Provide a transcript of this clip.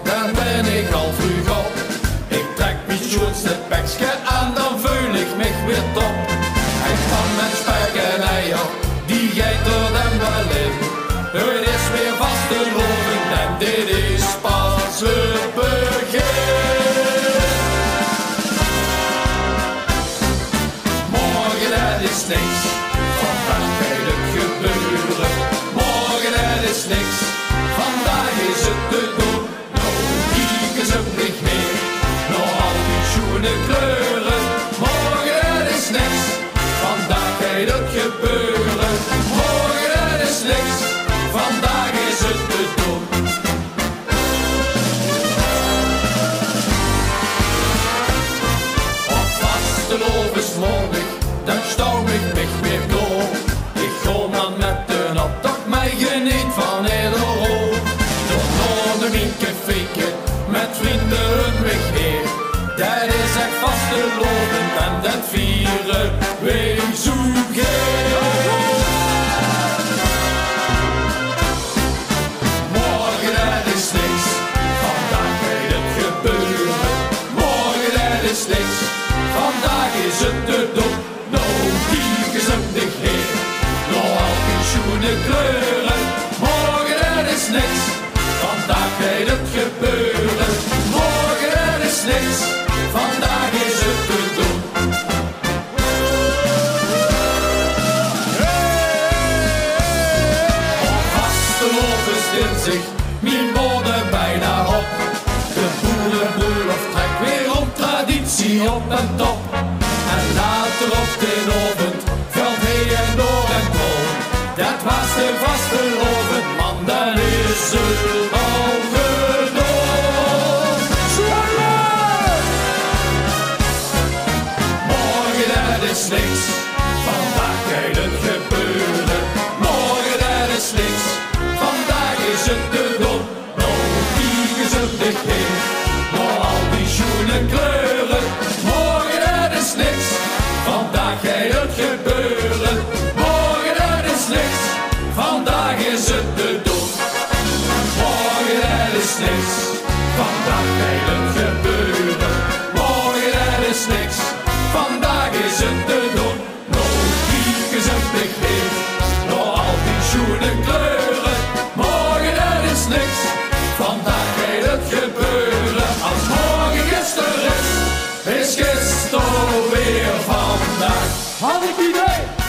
dan ben ik al vroeg op. Ik trek mijn schoonste pekje aan, dan voel ik me weer top. Hij kan met spek en eier, die geit er dan wel in. Het is weer vastelovend en dit is pas het begin. Morgen het is niks, vandaag gaat het gebeuren. Morgen het is niks, vandaag is het te doen. Nou kieken ze niet meer, nog al die schoene kleuren. Morgen het is niks, vandaag gaat het gebeuren. Morgen het is niks, vandaag is het te doen. Op vastelovensmorgen, dan stoom ik mich weer door. Ik ga dan met de optocht, mij geniet van Nederland. Door Noorden een caféke, met vrienden hun weg weer. Dat is echt vastelovend en dat vieren wij zo Morgen het is niks, vandaag gaat het gebeuren. Morgen het is niks, vandaag is het te doen. Nou kieken ze niet meer, nog al die schoene kleuren. Morgen het is niks, vandaag gaat het gebeuren. Morgen het is niks, vandaag is het te doen. Op vasteloven stilt zich mijn woorden bijna op. De boerenbroelof trekt weer op traditie op en top. En later op de avond valt hij en door en kool. Dat was de vastelovend man, dan is het al gedaan. Morgen het is niks, vandaag gaat het gebeuren. Morgen het is niks, vandaag is het te doen. Nou kieken ze dicht heen, nog al die schoene kleuren. Morgen het is niks, vandaag gaat het gebeuren. Morgen het is niks, vandaag is het te doen. Morgen het is niks, vandaag gaat het gebeuren. Morgen het is niks, vandaag is het te doen. Nou kieken ze dicht heen, nog al die schoene kleuren. Morgen het is niks, vandaag gaat het gebeuren. Als morgen gisteren is gisteren weer vandaag. Had ik idee!